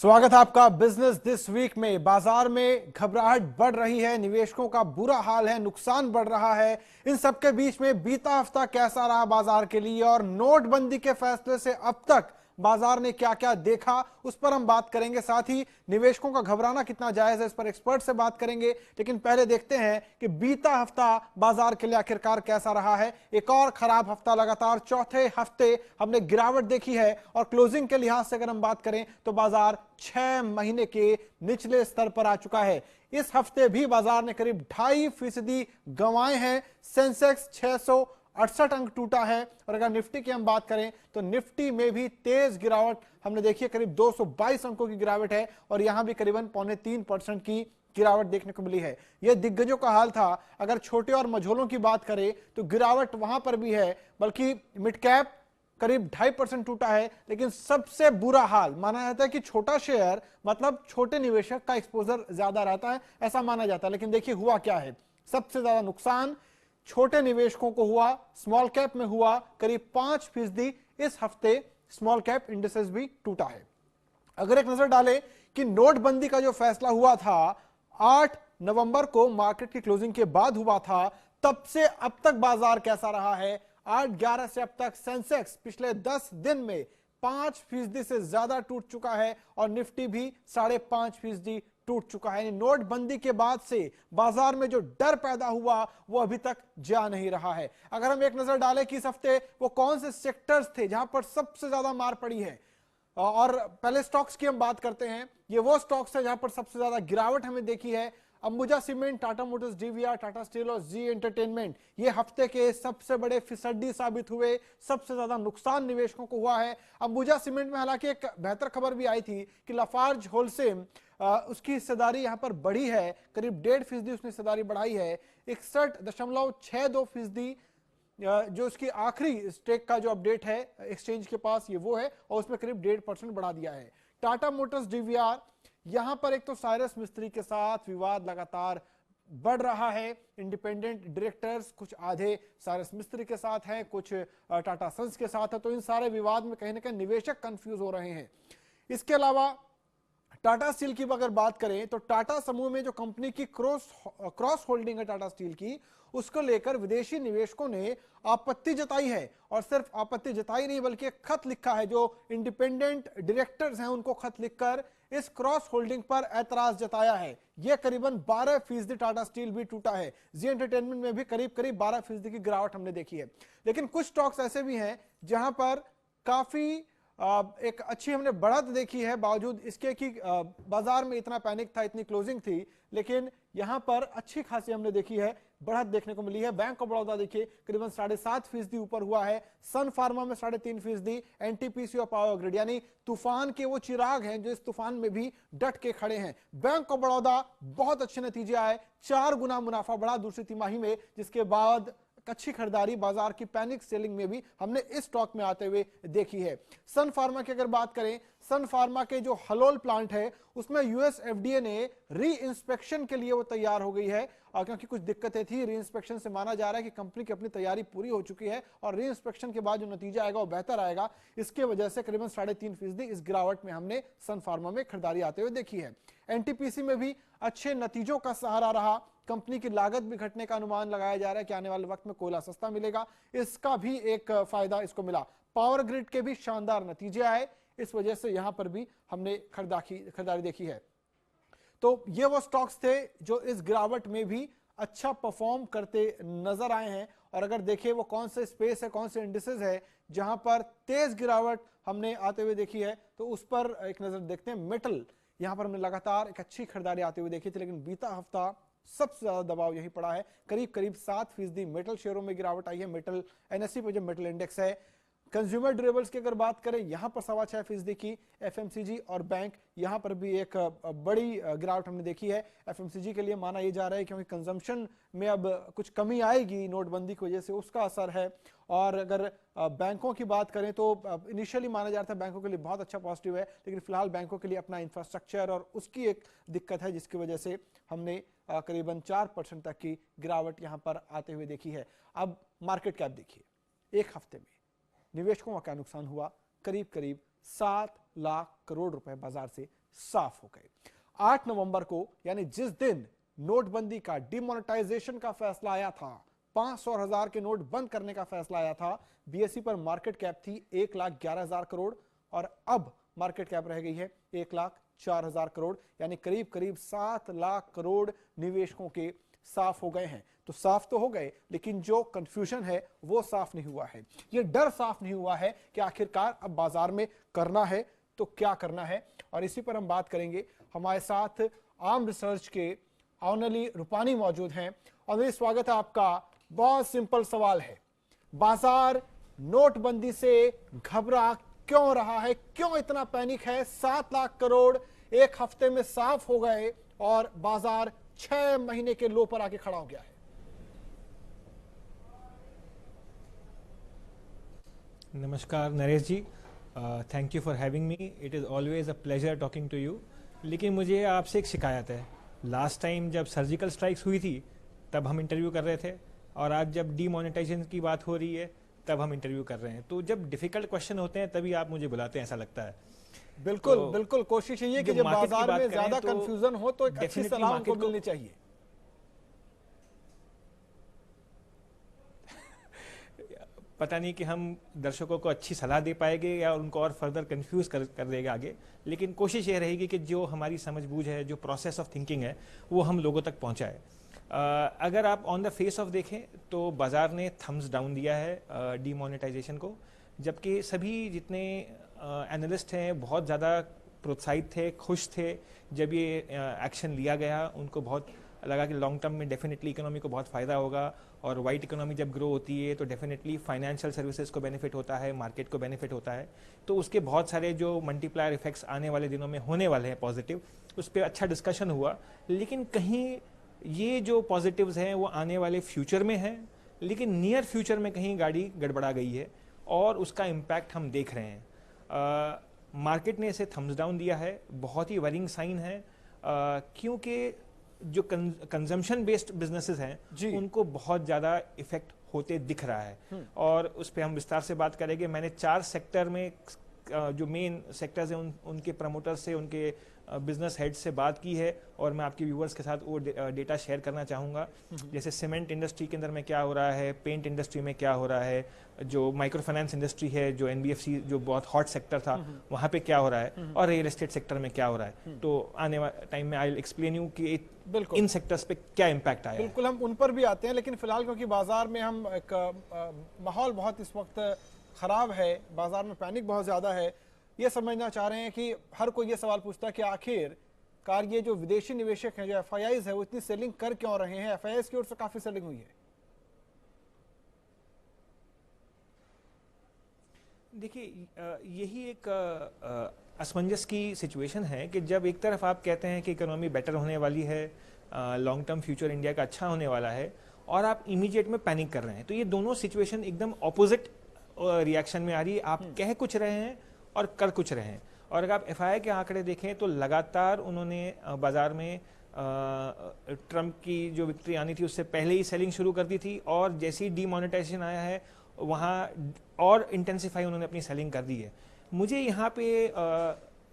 स्वागत है आपका बिजनेस दिस वीक में। बाजार में घबराहट बढ़ रही है, निवेशकों का बुरा हाल है, नुकसान बढ़ रहा है। इन सबके बीच में बीता हफ्ता कैसा रहा बाजार के लिए और नोटबंदी के फैसले से अब तक बाजार ने क्या क्या देखा, उस पर हम बात करेंगे। साथ ही निवेशकों का घबराना कितना जायज है, इस पर एक्सपर्ट से बात करेंगे। लेकिन पहले देखते हैं कि बीता हफ्ता बाजार के लिए आखिरकार कैसा रहा है। एक और खराब हफ्ता, लगातार चौथे हफ्ते हमने गिरावट देखी है और क्लोजिंग के लिहाज से अगर हम बात करें तो बाजार 6 महीने के निचले स्तर पर आ चुका है। इस हफ्ते भी बाजार ने करीब 2.5% गंवाए हैं। सेंसेक्स 668 अंक टूटा है और अगर निफ्टी की हम बात करें तो निफ्टी में भी तेज गिरावट हमने देखी है, करीब 222 अंकों की गिरावट है और यहां भी करीबन 0.3% की गिरावट देखने को मिली है। यह दिग्गजों का हाल था। अगर छोटे और मझोलों की बात करें तो गिरावट वहां पर भी है, बल्कि मिड कैप करीब 2.5% टूटा है। लेकिन सबसे बुरा हाल माना जाता है कि छोटा शेयर मतलब छोटे निवेशक का एक्सपोजर ज्यादा रहता है, ऐसा माना जाता है। लेकिन देखिए हुआ क्या है, सबसे ज्यादा नुकसान छोटे निवेशकों को हुआ, स्मॉल कैप में हुआ। करीब 5% इस हफ्ते स्मॉल कैप इंडेक्स भी टूटा है। अगर एक नजर डालें कि नोटबंदी का जो फैसला हुआ था 8 नवंबर को मार्केट की क्लोजिंग के बाद हुआ था, तब से अब तक बाजार कैसा रहा है। 8/11 से अब तक सेंसेक्स पिछले 10 दिन में 5% से ज्यादा टूट चुका है और निफ्टी भी 5.5% टूट चुका है। नोटबंदी के बाद से बाजार में जो डर पैदा हुआ वो अभी तक जा नहीं रहा है। अगर हम एक नजर डालें कि इस हफ्ते वो कौन से सेक्टर्स थे जहां पर सबसे ज्यादा मार पड़ी है, और पहले स्टॉक्स की हम बात करते हैं। ये वो स्टॉक्स है जहां पर सबसे ज्यादा गिरावट हमें देखी है। Ambuja cement, Tata Motors, DVR, Tata steel और जी एंटरटेनमेंट ये हफ्ते के सबसे बड़े फिसड्डी साबित हुए। सबसे ज्यादा नुकसान निवेशकों को हुआ है। अंबुजा सीमेंट में हालांकि एक बेहतर खबर भी आई थी कि लाफार्ज होलसेल उसकी हिस्सेदारी यहां पर बढ़ी है, करीब 1.5% उसने हिस्सेदारी बढ़ाई है। 61.62% जो उसकी आखिरी स्टेक का जो अपडेट है एक्सचेंज के पास ये वो है और उसमें करीब 1.5% बढ़ा दिया है। टाटा मोटर्स, डीवीआर, यहां पर एक तो साइरस मिस्त्री के साथ विवाद लगातार बढ़ रहा है। इंडिपेंडेंट डायरेक्टर्स कुछ आधे साइरस मिस्त्री के साथ हैं, कुछ टाटा सन्स के साथ है, तो इन सारे विवाद में कहीं ना कहीं निवेशक कंफ्यूज हो रहे हैं। इसके अलावा टाटा स्टील की अगर बात करें तो टाटा समूह में जो कंपनी की क्रॉस होल्डिंग है टाटा स्टील की, उसको लेकर विदेशी निवेशकों ने आपत्ति जताई है। और सिर्फ आपत्ति जताई नहीं बल्कि एक खत लिखा है, जो इंडिपेंडेंट डायरेक्टर्स हैं उनको खत लिखकर इस क्रॉस होल्डिंग पर ऐतराज जताया है। यह करीबन 12% टाटा स्टील भी टूटा है। जी एंटरटेनमेंट में भी करीब 12% की गिरावट हमने देखी है। लेकिन कुछ स्टॉक्स ऐसे भी हैं जहां पर काफी एक अच्छी हमने बढ़त देखी है, बावजूद इसके कि बाजार में इतना पैनिक था, इतनी क्लोजिंग थी, लेकिन यहां पर अच्छी खासी हमने देखी है, बढ़त देखने को मिली है। बैंक ऑफ बड़ौदा देखिए करीबन 7.5% ऊपर हुआ है। सन फार्मा में 3.5%। एनटीपीसी और पावर ग्रिड यानी तूफान के वो चिराग हैं जो इस तूफान में भी डट के खड़े हैं। बैंक ऑफ बड़ौदा बहुत अच्छे नतीजे आए, 4 गुना मुनाफा बढ़ा दूसरी तिमाही में, जिसके बाद अच्छी खरीदारी बाजार की पैनिक सेलिंग में भी हमने इस स्टॉक में आते हुए देखी है। सन फार्मा की अगर बात करें, सन फार्मा के जो हलोल प्लांट है उसमें यूएस एफडीए ने री इंस्पेक्शन के लिए वो तैयार हो गई है, क्योंकि कुछ दिक्कतें थी। री इंस्पेक्शन से माना जा रहा है कि कंपनी की अपनी तैयारी पूरी हो चुकी है और री इंस्पेक्शन के बाद जो नतीजा आएगा वो बेहतर आएगा। इसके वजह से करीबन 3.5% इस गिरावट में हमने सन फार्मा में खरीदारी आते हुए देखी है। एनटीपीसी में भी अच्छे नतीजों का सहारा रहा। कंपनी की लागत भी घटने का अनुमान लगाया जा रहा है कि आने वाले वक्त में कोयला सस्ता मिलेगा, इसका भी एक फायदा इसको मिला। पावर ग्रिड के भी शानदार नतीजे आए, इस वजह से यहां पर भी हमने खरीदारी देखी है। तो ये वो स्टॉक्स थे जो इस गिरावट में भी अच्छा परफॉर्म करते नजर आए हैं। और अगर देखें वो कौन से स्पेस है, कौन से इंडिसेस है जहां पर तेज गिरावट हमने आते हुए देखी है, तो उस पर एक नजर देखते हैं। मेटल, यहां पर हमने लगातार एक अच्छी खरीदारी आते हुए देखी थी, लेकिन बीता हफ्ता सबसे ज्यादा दबाव यही पड़ा है। करीब 7% मेटल शेयरों में गिरावट आई है। मेटल एनएससी पे जो मेटल इंडेक्स है। कंज्यूमर ड्यूरेबल्स की अगर बात करें, यहां पर 6.25% की। एफएमसीजी और बैंक, यहां पर भी एक बड़ी गिरावट हमने देखी है। एफएमसीजी के लिए माना यह जा रहा है क्योंकि कंजम्पशन में अब कुछ कमी आएगी नोटबंदी की वजह से, उसका असर है। और अगर बैंकों की बात करें तो इनिशियली माना जा रहा था बैंकों के लिए बहुत अच्छा पॉजिटिव है, लेकिन फिलहाल बैंकों के लिए अपना इंफ्रास्ट्रक्चर और उसकी एक दिक्कत है, जिसकी वजह से हमने करीबन 4% तक की गिरावट यहां पर आते हुए देखी है। अब मार्केट कैप देखिए, एक हफ्ते में निवेशकों का क्या नुकसान हुआ। करीब 7 लाख करोड़ रुपए बाजार से साफ हो गए। 8 नवंबर को यानी जिस दिन नोटबंदी का डिमोनेटाइजेशन का फैसला आया था, 500 और 1000 के नोट बंद करने का फैसला आया था, बीएसई पर मार्केट कैप थी 1,11,000 करोड़ और अब मार्केट कैप रह गई है 1,04,000 करोड़, यानी करीब करीब 7 लाख करोड़ निवेशकों के साफ हो गए हैं। तो साफ तो हो गए, लेकिन जो कंफ्यूजन है वो साफ नहीं हुआ है, ये डर साफ नहीं हुआ है कि आखिरकार अब बाजार में करना है तो क्या करना है। और इसी पर हम बात करेंगे। हमारे साथ आर्म रिसर्च के अवनली रूपानी मौजूद हैं। और स्वागत है आपका। बहुत सिंपल सवाल है, बाजार नोटबंदी से घबरा क्यों रहा है, क्यों इतना पैनिक है? 7 लाख करोड़ एक हफ्ते में साफ हो गए और बाजार 6 महीने के लो पर आके खड़ा हो गया है। नमस्कार Naresh ji, thank you for having me. It is always a pleasure talking to you. लेकिन मुझे आपसे एक शिकायत है। लास्ट टाइम जब सर्जिकल स्ट्राइक्स हुई थी तब हम इंटरव्यू कर रहे थे, और आज जब डीमोनेटाइजेशन की बात हो रही है तब हम इंटरव्यू कर रहे हैं। तो जब डिफिकल्ट क्वेश्चन होते हैं तभी आप मुझे बुलाते हैं, ऐसा लगता है। बिल्कुल तो बिल्कुल कोशिश यही है कि जब बाजार में ज्यादा कंफ्यूजन हो तो एक अच्छी सलाह उनको मिलनी चाहिए। पता नहीं कि हम दर्शकों को अच्छी सलाह दे पाएंगे या उनको और फर्दर कंफ्यूज कर देंगे आगे, लेकिन कोशिश ये रहेगी कि जो हमारी समझबूझ है, जो प्रोसेस ऑफ थिंकिंग है, वो हम लोगों तक पहुंचाए। अगर आप ऑन द फेस ऑफ देखें तो बाजार ने थम्स डाउन दिया है डीमोनेटाइजेशन को, जबकि सभी जितने एनालिस्ट हैं बहुत ज़्यादा प्रोत्साहित थे, खुश थे जब ये एक्शन लिया गया। उनको बहुत लगा कि लॉन्ग टर्म में डेफिनेटली इकोनॉमी को बहुत फ़ायदा होगा, और वाइट इकोनॉमी जब ग्रो होती है तो डेफिनेटली फाइनेंशियल सर्विसेज को बेनिफिट होता है, मार्केट को बेनिफिट होता है। तो उसके बहुत सारे जो मल्टीप्लायर इफेक्ट्स आने वाले दिनों में होने वाले हैं पॉजिटिव, उस पर अच्छा डिस्कशन हुआ। लेकिन कहीं ये जो पॉजिटिव्स हैं वो आने वाले फ्यूचर में हैं, लेकिन नियर फ्यूचर में कहीं गाड़ी गड़बड़ा गई है और उसका इम्पैक्ट हम देख रहे हैं। मार्केट ने इसे थम्स डाउन दिया है, बहुत ही वरिंग साइन है, क्योंकि जो कंजम्पशन बेस्ड बिजनेसेस हैं उनको बहुत ज़्यादा इफेक्ट होते दिख रहा है, और उस पर हम विस्तार से बात करेंगे। मैंने 4 सेक्टर में जो मेन सेक्टर्स हैं उनके प्रमोटर्स से, उनके बिजनेस हेड से बात की है, और मैं आपके व्यूवर्स के साथ वो डेटा शेयर करना चाहूँगा। जैसे सीमेंट इंडस्ट्री के अंदर में क्या हो रहा है, पेंट इंडस्ट्री में क्या हो रहा है, जो माइक्रो फाइनेंस इंडस्ट्री है, जो एनबीएफसी जो बहुत हॉट सेक्टर था वहाँ पे क्या हो रहा है, और रियल एस्टेट सेक्टर में क्या हो रहा है। तो आने वाले टाइम में आई एक्सप्लेन यू कि इन सेक्टर्स पे क्या इम्पैक्ट आया। बिल्कुल, हम उन पर भी आते हैं, लेकिन फिलहाल क्योंकि बाजार में हम एक माहौल बहुत इस वक्त खराब है, बाजार में पैनिक बहुत ज्यादा है, ये समझना चाह रहे हैं कि हर कोई ये सवाल पूछता है कि आखिरकार ये जो विदेशी निवेशक हैं, जो एफआईआईज है, वो इतनी सेलिंग कर क्यों रहे हैं? एफआईआईज की ओर से काफी सेलिंग हुई है। देखिए, यही एक असमंजस की सिचुएशन है कि जब एक तरफ आप कहते हैं कि इकोनॉमी बेटर होने वाली है, लॉन्ग टर्म फ्यूचर इंडिया का अच्छा होने वाला है, और आप इमीडिएट में पैनिक कर रहे हैं, तो ये दोनों सिचुएशन एकदम ऑपोजिट रिएक्शन में आ रही है। आप कह कुछ रहे हैं और कर कुछ रहे हैं। और अगर आप एफआईआई के आंकड़े देखें तो लगातार उन्होंने बाजार में ट्रंप की जो विक्ट्री आनी थी उससे पहले ही सेलिंग शुरू कर दी थी, और जैसे ही डीमोनेटाइजेशन आया है वहाँ और इंटेंसिफाई उन्होंने अपनी सेलिंग कर दी है। मुझे यहाँ पे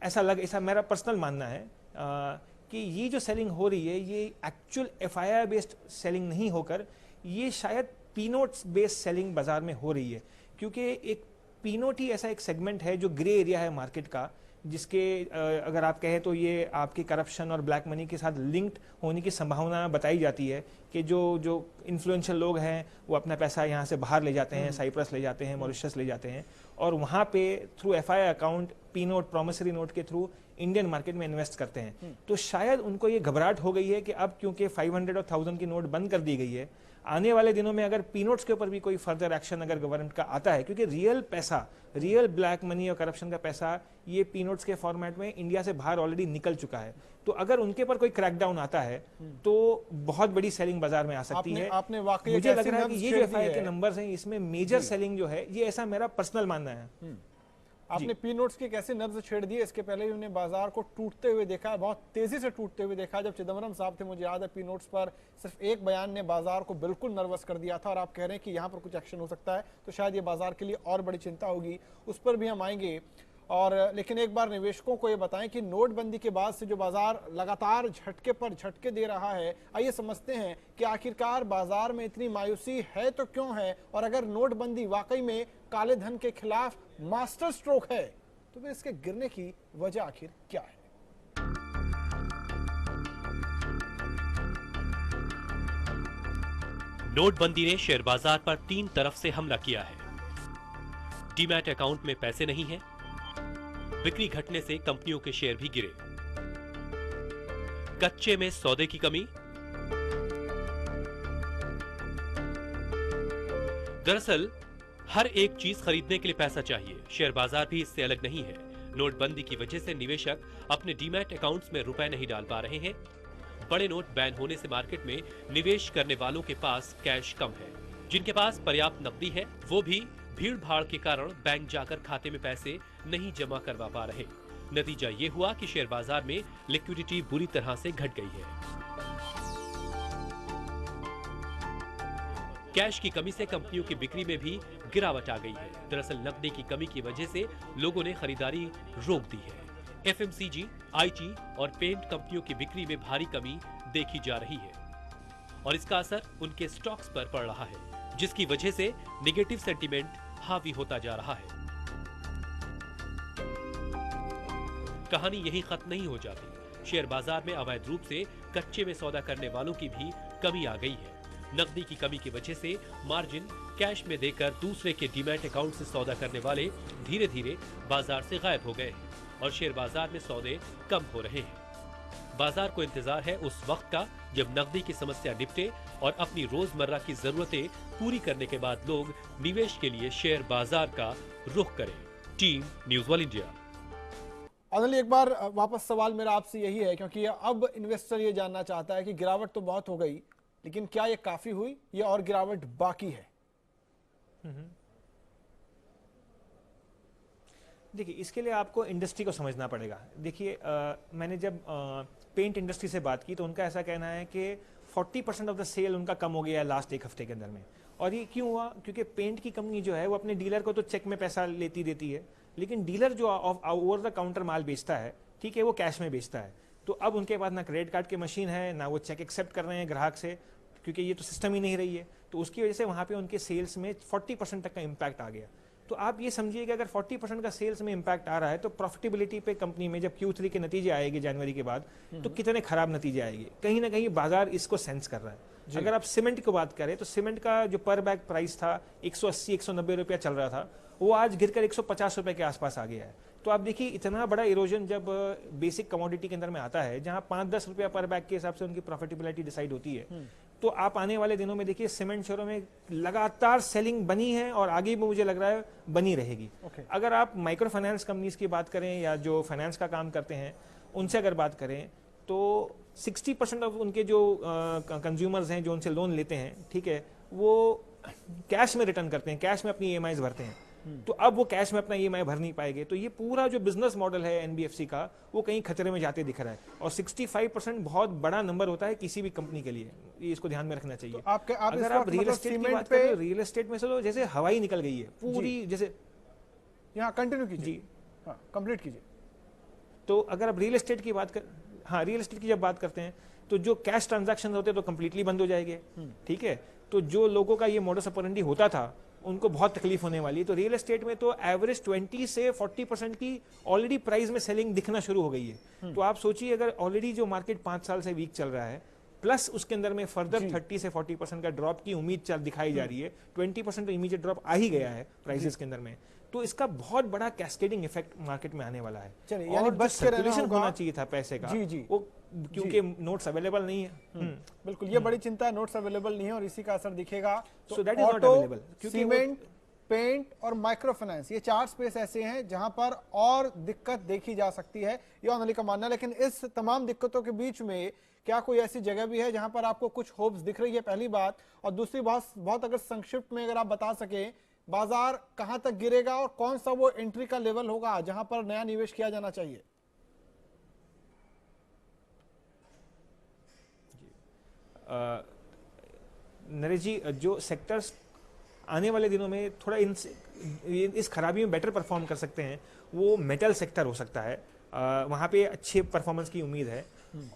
ऐसा मेरा पर्सनल मानना है कि ये जो सेलिंग हो रही है ये एक्चुअल एफआईआई बेस्ड सेलिंग नहीं होकर ये शायद पीनोट्स बेस्ड सेलिंग बाजार में हो रही है, क्योंकि एक पीनोट ही ऐसा एक सेगमेंट है जो ग्रे एरिया है मार्केट का, जिसके अगर आप कहें तो ये आपके करप्शन और ब्लैक मनी के साथ लिंक्ड होने की संभावना बताई जाती है कि जो इन्फ्लुएंशियल लोग हैं वो अपना पैसा यहाँ से बाहर ले जाते हैं, साइप्रस ले जाते हैं, मॉरिशस ले जाते हैं, और वहाँ पे through FII account, P note, promissory note के थ्रू इंडियन मार्केट में इन्वेस्ट करते हैं। तो शायद उनको ये घबराहट हो गई है कि अब क्योंकि 500 और 1000 की नोट बंद कर दी गई है, आने वाले दिनों में अगर पी नोट्स के ऊपर भी कोई फर्दर एक्शन अगर गवर्नमेंट का आता है, क्योंकि रियल पैसा, रियल ब्लैक मनी और करप्शन का पैसा ये पी नोट्स के फॉर्मेट में इंडिया से बाहर ऑलरेडी निकल चुका है, तो अगर उनके पर कोई क्रैकडाउन आता है तो बहुत बड़ी सेलिंग बाजार में आ सकती है। आपने वाकई मुझे लग रहा है कि ये जो एफआईआई के नंबर्स हैं इसमें मेजर सेलिंग जो है, ये ऐसा मेरा पर्सनल मानना है। आपने पी नोट्स की कैसे नब्ज छेड़ दी, इसके पहले भी हमने बाजार को टूटते हुए देखा है, बहुत तेजी से टूटते हुए देखा है। जब चिदम्बरम साहब थे, मुझे याद है, पी नोट्स पर सिर्फ एक बयान ने बाजार को बिल्कुल नर्वस कर दिया था, और आप कह रहे हैं कि यहाँ पर कुछ एक्शन हो सकता है, तो शायद ये बाजार के लिए और बड़ी चिंता होगी, उस पर भी हम आएंगे। और लेकिन एक बार निवेशकों को ये बताएं कि नोटबंदी के बाद से जो बाजार लगातार झटके पर झटके दे रहा है, आइए समझते हैं कि आखिरकार बाजार में इतनी मायूसी है तो क्यों है, और अगर नोटबंदी वाकई में काले धन के खिलाफ मास्टर स्ट्रोक है तो फिर इसके गिरने की वजह आखिर क्या है। नोटबंदी ने शेयर बाजार पर 3 तरफ से हमला किया है। डीमैट अकाउंट में पैसे नहीं है, बिक्री घटने से कंपनियों के शेयर भी गिरे, कच्चे में सौदे की कमी। दरअसल हर एक चीज खरीदने के लिए पैसा चाहिए। शेयर बाजार भी इससे अलग नहीं है। नोटबंदी की वजह से निवेशक अपने डीमैट अकाउंट्स में रुपए नहीं डाल पा रहे हैं। बड़े नोट बैन होने से मार्केट में निवेश करने वालों के पास कैश कम है। जिनके पास पर्याप्त नकदी है वो भी भीड़ भाड़ के कारण बैंक जाकर खाते में पैसे नहीं जमा करवा पा रहे। नतीजा ये हुआ कि शेयर बाजार में लिक्विडिटी बुरी तरह से घट गई है। कैश की कमी से कंपनियों की बिक्री में भी गिरावट आ गई है। दरअसल नकदी की कमी की वजह से लोगों ने खरीदारी रोक दी है। एफएमसीजी, आईटी और पेंट कंपनियों की बिक्री में भारी कमी देखी जा रही है और इसका असर उनके स्टॉक्स पर पड़ रहा है, जिसकी वजह से नेगेटिव सेंटीमेंट हावी होता जा रहा है। कहानी यही खत्म नहीं हो जाती। शेयर बाजार में अवैध रूप से कच्चे में सौदा करने वालों की भी कमी आ गई है। नकदी की कमी की वजह से मार्जिन कैश में देकर दूसरे के डीमैट अकाउंट से सौदा करने वाले धीरे धीरे बाजार से गायब हो गए और शेयर बाजार में सौदे कम हो रहे हैं। बाजार को इंतजार है उस वक्त का जब नकदी की समस्या निपटे और अपनी रोजमर्रा की जरूरतें पूरी करने के बाद लोग निवेश के लिए शेयर बाजार का रुख करें। Team news world India. Anil, एक बार वापस सवाल मेरा आपसे यही है, क्योंकि अब इन्वेस्टर ये जानना चाहता है कि गिरावट तो बहुत हो गई, लेकिन क्या ये काफी हुई या और गिरावट बाकी है? देखिए, इसके लिए आपको इंडस्ट्री को समझना पड़ेगा। देखिए, मैंने जब पेंट इंडस्ट्री से बात की तो उनका ऐसा कहना है कि 40% ऑफ द सेल उनका कम हो गया है लास्ट एक हफ्ते के अंदर में। और ये क्यों हुआ? क्योंकि पेंट की कंपनी जो है वो अपने डीलर को तो चेक में पैसा लेती देती है, लेकिन डीलर जो ओवर द काउंटर माल बेचता है, ठीक है, वो कैश में बेचता है। तो अब उनके पास ना क्रेडिट कार्ड की मशीन है, ना वो चेक एक्सेप्ट कर रहे हैं ग्राहक से, क्योंकि ये तो सिस्टम ही नहीं रही है। तो उसकी वजह से वहाँ पे उनके सेल्स में 40% तक का इम्पैक्ट आ गया। तो आप ये समझिए कि अगर 40% का सेल्स में इम्पैक्ट आ रहा है तो प्रॉफिटेबिलिटी पे कंपनी में जब Q3 के नतीजे आएंगे जनवरी के बाद तो कितने खराब नतीजे आएंगे। कहीं ना कहीं बाजार इसको सेंस कर रहा है। अगर आप सीमेंट की बात करें तो सीमेंट का जो पर बैग प्राइस था 180-190 रुपया चल रहा था, वो आज गिरकर 150 रुपए के आसपास आ गया है। तो आप देखिए, इतना बड़ा इरोजन जब बेसिक कमोडिटी के अंदर में आता है, जहां 5-10 रुपया पर बैग के हिसाब से उनकी प्रॉफिटेबिलिटी डिसाइड होती है, तो आप आने वाले दिनों में देखिए सीमेंट शहरों में लगातार सेलिंग बनी है और आगे भी मुझे लग रहा है बनी रहेगी। अगर आप माइक्रो फाइनेंस कंपनीज की बात करें या जो फाइनेंस का काम करते हैं उनसे अगर बात करें तो 60% ऑफ उनके जो कंज्यूमर्स हैं जो उनसे लोन लेते हैं, ठीक है, वो कैश में रिटर्न करते हैं, कैश में अपनी EMIs भरते हैं। तो अब वो कैश में अपना EMI भर नहीं पाएंगे, तो ये पूरा जो बिजनेस मॉडल है NBFC का वो कहीं खतरे में जाते दिख रहा है। और 65% बहुत बड़ा नंबर होता है किसी भी कंपनी के लिए, ये इसको ध्यान में रखना चाहिए। तो अगर आप रियल एस्टेट की बात करें, रियल एस्टेट में से तो जैसे हवाई निकल गई है पूरी, जैसे यहाँ कंटिन्यू कीजिए, हाँ कंप्लीट कीजिए। तो अगर आप रियल एस्टेट की बात कर, हाँ रियल एस्टेट की जब बात करते हैं तो जो कैश ट्रांजैक्शन होते हैं तो कंप्लीटली बंद हो जाएंगे, ठीक है। तो जो लोगों का ये मोडस ऑपरेंडी होता था उनको बहुत तकलीफ होने वाली है। तो रियल एस्टेट में तो एवरेज 20 से 40% की ऑलरेडी प्राइस में सेलिंग दिखना शुरू हो गई है। तो आप सोचिए, अगर ऑलरेडी जो मार्केट 5 साल से वीक चल रहा है, प्लस उसके अंदर में फर्दर 30 से 40% का ड्रॉप की उम्मीद दिखाई जा रही है, 20% तो इमीडिएट ड्रॉप आ ही गया है प्राइसेस के अंदर में, तो इसका बहुत बड़ा कैस्केडिंग इफेक्ट मार्केट में आने वाला है। यानी बच के रहना होना चाहिए था पैसे का, वो क्योंकि नोट्स अवेलेबल नहीं है। बिल्कुल, ये बड़ी चिंता है, नोट्स अवेलेबल नहीं है और इसी का असर दिखेगा। So that is not available. Cement, paint और माइक्रो फाइनेंस, ये 4 स्पेस ऐसे हैं जहां पर और दिक्कत देखी जा सकती है, ये अनिल का मानना है। लेकिन इस तमाम दिक्कतों के बीच में क्या कोई ऐसी जगह भी है जहां पर आपको कुछ होप्स दिख रही है, पहली बात। और दूसरी बात, बहुत अगर संक्षिप्त में अगर आप बता सकें, बाजार कहां तक गिरेगा और कौन सा वो एंट्री का लेवल होगा जहां पर नया निवेश किया जाना चाहिए? नरेश जी, जो सेक्टर्स आने वाले दिनों में थोड़ा इस खराबी में बेटर परफॉर्म कर सकते हैं वो मेटल सेक्टर हो सकता है, वहाँ पे अच्छे परफॉर्मेंस की उम्मीद है।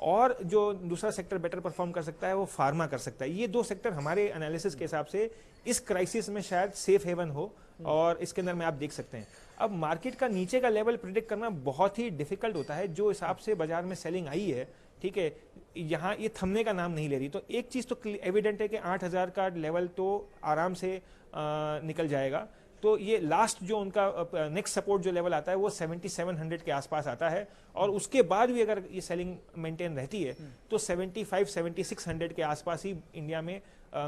और जो दूसरा सेक्टर बेटर परफॉर्म कर सकता है वो फार्मा कर सकता है। ये दो सेक्टर हमारे एनालिसिस के हिसाब से इस क्राइसिस में शायद सेफ हेवन हो, और इसके अंदर में आप देख सकते हैं। अब मार्केट का नीचे का लेवल प्रिडिक्ट करना बहुत ही डिफिकल्ट होता है। जो हिसाब से बाजार में सेलिंग आई है, ठीक है, यहाँ ये थमने का नाम नहीं ले रही। तो एक चीज़ तो एविडेंट है कि 8000 का लेवल तो आराम से निकल जाएगा। तो ये लास्ट जो उनका नेक्स्ट सपोर्ट जो लेवल आता है वो 7700 के आसपास आता है, और उसके बाद भी अगर ये सेलिंग मेंटेन रहती है तो 75-7600 के आसपास ही इंडिया में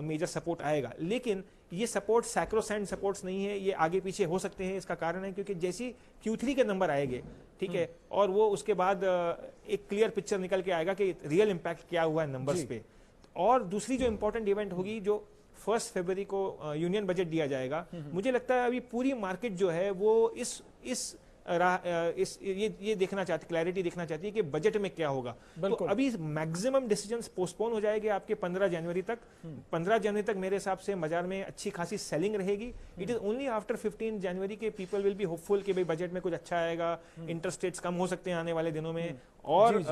मेजर सपोर्ट आएगा। लेकिन ये सपोर्ट सैक्रोसैंड सपोर्ट्स नहीं है, ये आगे पीछे हो सकते हैं। इसका कारण है क्योंकि जैसी Q3 के नंबर आएंगे, ठीक है, और वो उसके बाद एक क्लियर पिक्चर निकल के आएगा कि रियल इम्पैक्ट क्या हुआ है नंबर्स पे। और दूसरी जो इंपॉर्टेंट इवेंट होगी, जो 1 फरवरी को यूनियन बजट दिया जाएगा, मुझे लगता है अभी पूरी मार्केट जो है वो ये देखना चाहती, क्लैरिटी देखना चाहती है कि बजट में क्या होगा। तो अभी मैक्सिमम डिसीजंस पोस्टपोन हो जाएंगे आपके 15 जनवरी तक। 15 जनवरी तक मेरे हिसाब से बाजार में अच्छी खासी सेलिंग रहेगी। इट इज ओनली आफ्टर 15 जनवरी के पीपल विल बी होपफुल कि भाई बजट में कुछ अच्छा आएगा, इंटरेस्ट रेट्स कम हो सकते हैं आने वाले दिनों में, और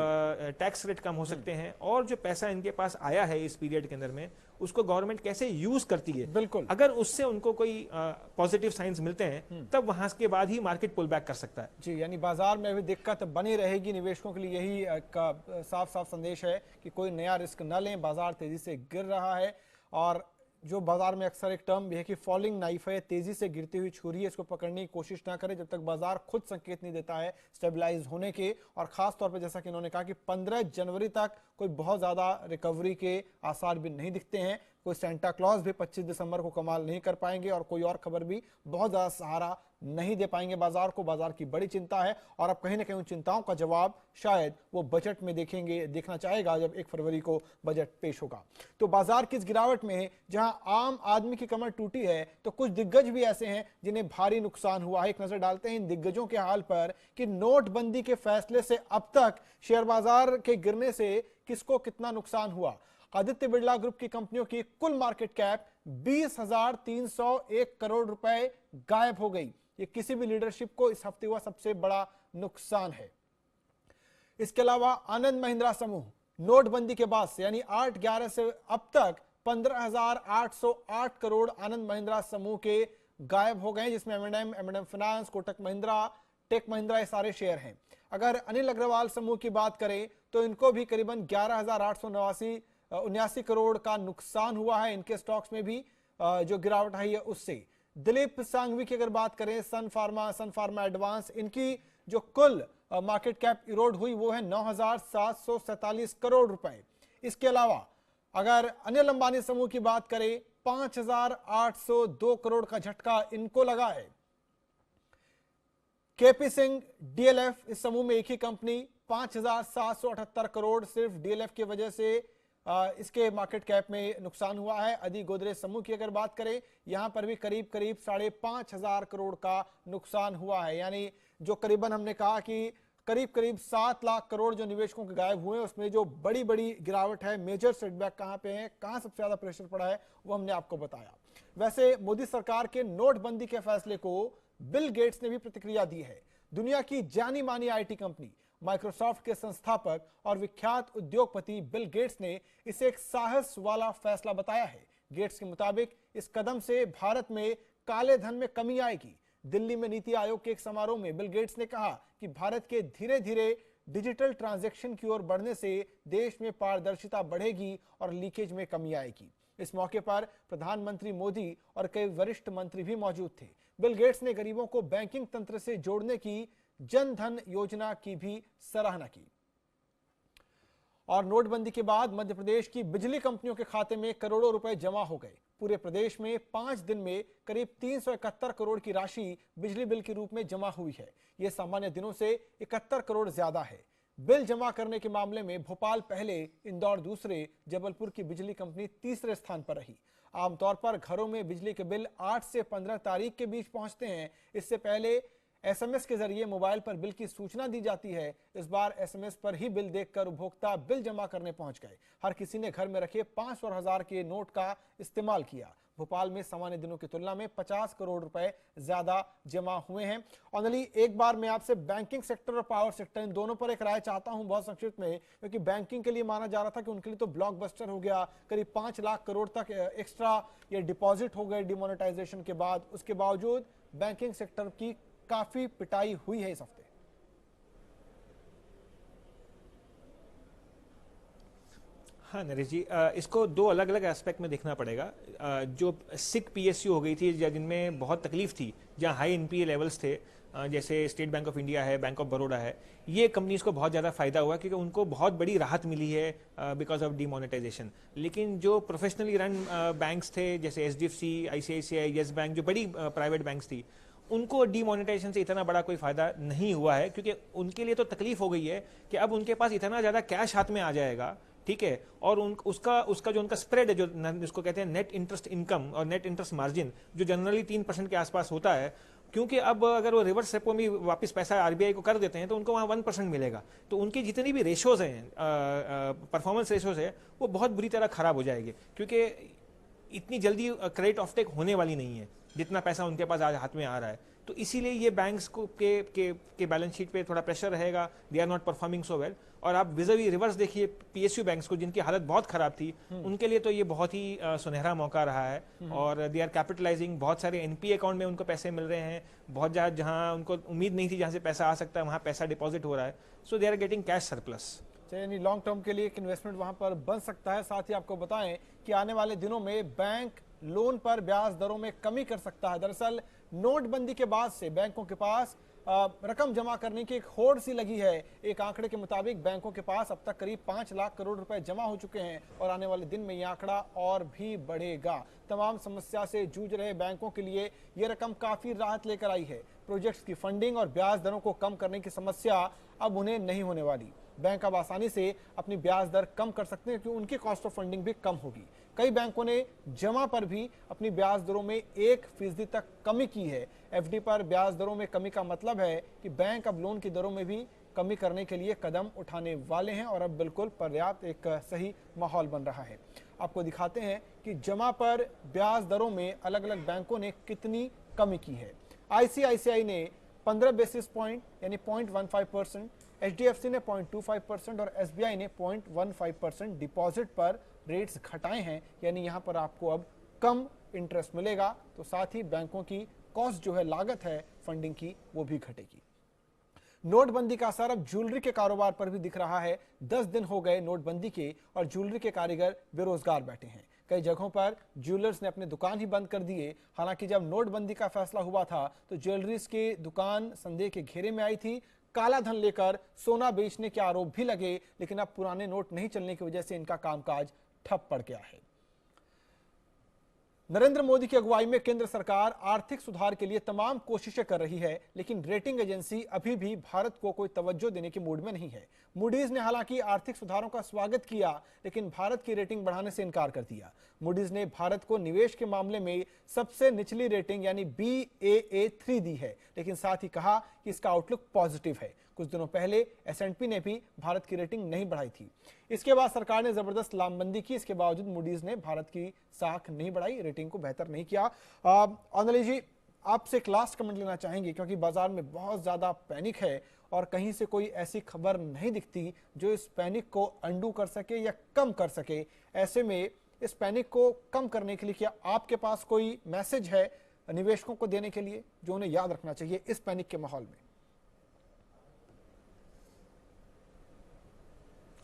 टैक्स रेट कम हो सकते हैं, और जो पैसा इनके पास आया है इस पीरियड के अंदर में उसको गवर्नमेंट कैसे यूज करती है। बिल्कुल, अगर उससे उनको कोई पॉजिटिव साइंस मिलते हैं तब वहां के बाद ही मार्केट पुल बैक कर सकता है। जी, यानी बाजार में अभी दिक्कत बनी रहेगी। निवेशकों के लिए यही का साफ संदेश है कि कोई नया रिस्क न लें। बाजार तेजी से गिर रहा है, और जो बाजार में अक्सर एक टर्म भी है कि फॉलिंग नाइफ है, तेजी से गिरती हुई छुरी है, इसको पकड़ने की कोशिश ना करें जब तक बाजार खुद संकेत नहीं देता है स्टेबलाइज होने के। और खास तौर पे जैसा कि इन्होंने कहा कि 15 जनवरी तक कोई बहुत ज्यादा रिकवरी के आसार भी नहीं दिखते हैं। कोई सेंटा क्लॉज भी 25 दिसंबर को कमाल नहीं कर पाएंगे, और कोई और खबर भी बहुत ज्यादा सहारा नहीं दे पाएंगे बाजार को। बाजार की बड़ी चिंता है, और अब कहीं ना कहीं उन चिंताओं का जवाब शायद वो बजट में देखना चाहेगा जब 1 फरवरी को बजट पेश होगा। तो बाजार की इस गिरावट में जहां आम आदमी की कमर टूटी है, तो कुछ दिग्गज भी ऐसे हैं जिन्हें भारी नुकसान हुआ है। एक नजर डालते हैं इन दिग्गजों के हाल पर कि नोटबंदी के फैसले से अब तक शेयर बाजार के गिरने से किसको कितना नुकसान हुआ। आदित्य बिरला ग्रुप की कंपनियों की कुल मार्केट कैप 20,301 करोड़ रुपए गायब हो गई। ये किसी भी लीडरशिप को इस हफ्ते हुआ सबसे बड़ा नुकसान है। इसके अलावा आनंद महिंद्रा समूह नोटबंदी के बाद से यानी 8/11 से अब तक 15,808 करोड़ आनंद महिंद्रा समूह के गायब हो गए, जिसमें एम&एम फाइनेंस, कोटक महिंद्रा, टेक महिंद्रा ये सारे शेयर हैं। अगर अनिल अग्रवाल समूह की बात करें तो इनको भी करीबन 11,879 करोड़ का नुकसान हुआ है। इनके स्टॉक्स में भी जो गिरावट आई है उससे। दिलीप सांघवी की अगर बात करें, सन फार्मा एडवांस, इनकी जो कुल मार्केट कैप इरोड हुई वो है 9,747 करोड़ रुपए। इसके अलावा अगर अनिल अंबानी समूह की बात करें 5,802 करोड़ का झटका इनको लगा है। केपी सिंह डीएलएफ, इस समूह में एक ही कंपनी, 5,778 करोड़ सिर्फ डीएलएफ की वजह से इसके मार्केट कैप में नुकसान हुआ है। अदी गोदरेज समूह की अगर बात करें, यहां पर भी करीब 5,500 करोड़ का नुकसान हुआ है। यानी जो करीबन हमने कहा कि करीब 7 लाख करोड़ जो निवेशकों के गायब हुए, उसमें जो बड़ी गिरावट है, मेजर सेटबैक कहां पे है, कहां सबसे ज्यादा प्रेशर पड़ा है, वो हमने आपको बताया। वैसे मोदी सरकार के नोटबंदी के फैसले को बिल गेट्स ने भी प्रतिक्रिया दी है। दुनिया की जानी मानी आईटी कंपनी माइक्रोसॉफ्ट के संस्थापक और विख्यात उद्योगपति बिल गेट्स ने इसे एक साहस वाला फैसला बताया है। गेट्स के मुताबिक इस कदम से भारत में काले धन में कमी आएगी। दिल्ली में नीति आयोग के एक समारोह में बिल गेट्स ने कहा कि भारत के धीरे धीरे डिजिटल ट्रांजैक्शन की ओर बढ़ने से देश में पारदर्शिता बढ़ेगी और लीकेज में कमी आएगी। इस मौके पर प्रधानमंत्री मोदी और कई वरिष्ठ मंत्री भी मौजूद थे। बिल गेट्स ने गरीबों को बैंकिंग तंत्र से जोड़ने की जन धन योजना की भी सराहना की। और नोटबंदी के बाद मध्य प्रदेश की बिजली कंपनियों के खाते में करोड़ों रुपए जमा हो गए। पूरे प्रदेश में 5 दिन में करीब 371 करोड़ की राशि बिजली बिल के रूप में जमा हुई है। यह सामान्य दिनों से 71 करोड़ ज्यादा है। बिल जमा करने के मामले में भोपाल पहले, इंदौर दूसरे, जबलपुर की बिजली कंपनी तीसरे स्थान पर रही। आमतौर पर घरों में बिजली के बिल 8 से 15 तारीख के बीच पहुंचते हैं। इससे पहले एसएमएस के जरिए मोबाइल पर बिल की सूचना दी जाती है। इस बार एसएमएस पर ही बिल देखकर उपभोक्ता बिल जमा करने पहुंच गए। हर किसी ने घर में रखे 500 और 1000 के नोट का इस्तेमाल किया। भोपाल में सामान्य दिनों की तुलना में 50 करोड़ रुपए ज्यादा जमा हुए हैं। ऑनली एक बार मैं आपसे बैंकिंग सेक्टर और पावर सेक्टर इन दोनों पर एक राय चाहता हूं बहुत संक्षिप्त में, क्योंकि बैंकिंग के लिए माना जा रहा था कि उनके लिए तो ब्लॉकबस्टर हो गया, करीब 5 लाख करोड़ तक एक्स्ट्रा ये डिपॉजिट हो गए डिमोनेटाइजेशन के बाद। उसके बावजूद बैंकिंग सेक्टर की काफी पिटाई हुई है इस हफ्ते। हाँ नरेश जी, इसको दो अलग अलग एस्पेक्ट में देखना पड़ेगा। जो सिक पीएसयू हो गई थी जिनमें बहुत तकलीफ थी, जहाँ हाई एनपीए लेवल्स थे, जैसे स्टेट बैंक ऑफ इंडिया है, बैंक ऑफ बड़ौदा है, ये कंपनीज को बहुत ज़्यादा फायदा हुआ क्योंकि उनको बहुत बड़ी राहत मिली है बिकॉज ऑफ डीमोनेटाइजेशन। लेकिन जो प्रोफेशनली रन बैंक्स थे जैसे एचडीएफसी, आईसीआईसीआई, येस बैंक, जो बड़ी प्राइवेट बैंक्स थी, उनको डीमोनेटाइजेशन से इतना बड़ा कोई फायदा नहीं हुआ है, क्योंकि उनके लिए तो तकलीफ हो गई है कि अब उनके पास इतना ज़्यादा कैश हाथ में आ जाएगा, ठीक है, और उसका जो उनका स्प्रेड है, जो जिसको कहते हैं नेट इंटरेस्ट इनकम और नेट इंटरेस्ट मार्जिन, जो जनरली 3% के आसपास होता है, क्योंकि अब अगर वो रिवर्स रेपो में वापस पैसा आरबीआई को कर देते हैं तो उनको वहाँ 1% मिलेगा, तो उनकी जितनी भी रेशोज हैं, परफॉर्मेंस रेशोज है, वो बहुत बुरी तरह खराब हो जाएगी, क्योंकि इतनी जल्दी क्रेडिट ऑफटेक होने वाली नहीं है जितना पैसा उनके पास आज हाथ में आ रहा है। तो इसीलिए ये बैंक्स को के बैलेंस शीट पे थोड़ा प्रेशर रहेगा, they are not performing so well. और आप विज़ावी रिवर्स देखिए पीएसयू बैंक्स को, जिनकी हालत बहुत खराब थी, उनके लिए तो ये बहुत ही सुनहरा मौका रहा है, और दे आर कैपिटलाइजिंग, बहुत सारे एनपीए अकाउंट में उनको पैसे मिल रहे हैं, बहुत जहाँ उनको उम्मीद नहीं थी जहाँ से पैसा आ सकता है वहाँ पैसा डिपॉजिट हो रहा है, so they are getting cash surplus. यानी लॉन्ग टर्म के लिए एक इन्वेस्टमेंट वहां पर बन सकता है। साथ ही आपको बताएं कि आने वाले दिनों में बैंक लोन पर ब्याज दरों में कमी कर सकता है। दरअसल नोटबंदी के बाद से बैंकों के पास रकम जमा करने की एक होड़ सी लगी है। एक आंकड़े के मुताबिक बैंकों के पास अब तक करीब 5 लाख करोड़ रुपए जमा हो चुके हैं और आने वाले दिन में यह आंकड़ा और भी बढ़ेगा। तमाम समस्या से जूझ रहे बैंकों के लिए यह रकम काफी राहत लेकर आई है। प्रोजेक्ट्स की फंडिंग और ब्याज दरों को कम करने की समस्या अब उन्हें नहीं होने वाली। बैंक अब आसानी से अपनी ब्याज दर कम कर सकते हैं क्योंकि उनकी कॉस्ट ऑफ फंडिंग भी कम होगी। कई बैंकों ने जमा पर भी अपनी ब्याज दरों में 1% तक कमी की है। एफडी पर ब्याज दरों में कमी का मतलब है कि बैंक अब लोन की दरों में भी कमी करने के लिए कदम उठाने वाले हैं और अब बिल्कुल पर्याप्त एक सही माहौल बन रहा है। आपको दिखाते हैं कि जमा पर ब्याज दरों में अलग अलग बैंकों ने कितनी कमी की है। आईसीआईसीआई ने 15 बेसिस पॉइंट यानी 0.15%, एचडीएफसी ने 0.25% और एसबीआई ने 0.15% डिपॉजिट पर रेट्स घटाए हैं, यानी यहां पर आपको अब कम इंटरेस्ट मिलेगा। तो साथ ही बैंकों की कॉस्ट जो है, लागत है फंडिंग की, वो भी घटेगी। नोटबंदी का असर अब ज्वेलरी के कारोबार पर भी दिख रहा है। 10 दिन हो गए नोटबंदी के और ज्वेलरी के कारीगर बेरोजगार बैठे हैं। कई जगहों पर ज्वेलर्स ने अपने दुकान ही बंद कर दिए। हालांकि जब नोटबंदी का फैसला हुआ था तो ज्वेलरीज की दुकान संदेह के घेरे में आई थी। काला धन लेकर सोना बेचने के आरोप भी लगे, लेकिन अब पुराने नोट नहीं चलने की वजह से इनका कामकाज ठप पड़ गया है। नरेंद्र मोदी की अगुवाई में केंद्र सरकार आर्थिक सुधार के लिए तमाम कोशिशें कर रही है, लेकिन रेटिंग एजेंसी अभी भी भारत को कोई तवज्जो देने के मूड में नहीं है। मूडीज ने हालांकि आर्थिक सुधारों का स्वागत किया, लेकिन भारत की रेटिंग बढ़ाने से इनकार कर दिया। मूडीज ने भारत को निवेश के मामले में सबसे निचली रेटिंग यानी Baa3 दी है, लेकिन साथ ही कहा कि इसका आउटलुक पॉजिटिव है। कुछ दिनों पहले S&P ने भी भारत की रेटिंग नहीं बढ़ाई थी। इसके बाद सरकार ने जबरदस्त लामबंदी की, इसके बावजूद मूडीज ने भारत की साख नहीं बढ़ाई, रेटिंग को बेहतर नहीं किया। ऑनली जी, आपसे एक लास्ट कमेंट लेना चाहेंगे क्योंकि बाजार में बहुत ज्यादा पैनिक है और कहीं से कोई ऐसी खबर नहीं दिखती जो इस पैनिक को अंडू कर सके या कम कर सके। ऐसे में इस पैनिक को कम करने के लिए क्या आपके पास कोई मैसेज है निवेशकों को देने के लिए जो उन्हें याद रखना चाहिए इस पैनिक के माहौल में?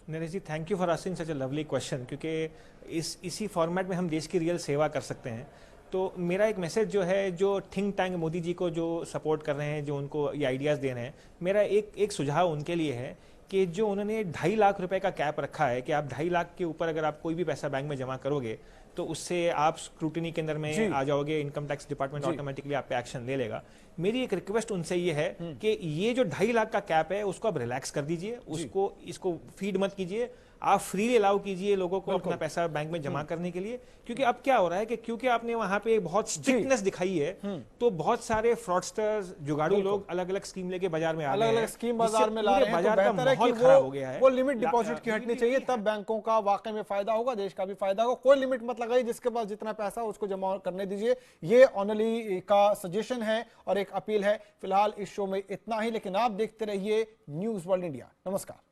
Naresh ji, thank you for asking such a lovely question, क्योंकि इसी फॉर्मेट में हम देश की रियल सेवा कर सकते हैं। तो मेरा एक मैसेज जो है, जो थिंक टैंक मोदी जी को जो सपोर्ट कर रहे हैं, जो उनको ये आइडियाज़ दे रहे हैं, मेरा एक सुझाव उनके लिए है कि जो उन्होंने 2.5 लाख रुपए का कैप रखा है कि आप 2.5 लाख के ऊपर अगर आप कोई भी पैसा बैंक में जमा करोगे तो उससे आप स्क्रूटिनी के अंदर में आ जाओगे, इनकम टैक्स डिपार्टमेंट ऑटोमेटिकली आप पे एक्शन ले लेगा। मेरी एक रिक्वेस्ट उनसे ये है कि ये जो 2.5 लाख का कैप है उसको आप रिलैक्स कर दीजिए, इसको फीड मत कीजिए। आप फ्रीली अलाउ कीजिए लोगों को अपना पैसा बैंक में जमा करने के लिए, क्योंकि अब क्या हो रहा है कि क्योंकि आपने वहां पे बहुत स्ट्रिक्टनेस दिखाई है, तो बहुत सारे फ्रॉडस्टर्स, जुगाड़ू लोग अलग अलग स्कीम लेके बाजार में आ गए हैं, अलग-अलग स्कीम बाजार में ला रहे हैं, तो बाजार का बेहतर है कि माहौल खराब हो गया है। वो लिमिट डिपॉजिट की हटनी चाहिए, तब बैंकों का वाकई में फायदा होगा, देश का भी फायदा होगा। कोई लिमिट मत लगाइए, जिसके पास जितना पैसा उसको जमा करने दीजिए, ये ऑनली का सजेशन है और एक अपील है। फिलहाल इस शो में इतना ही, लेकिन आप देखते रहिए न्यूज़ वर्ल्ड इंडिया। नमस्कार।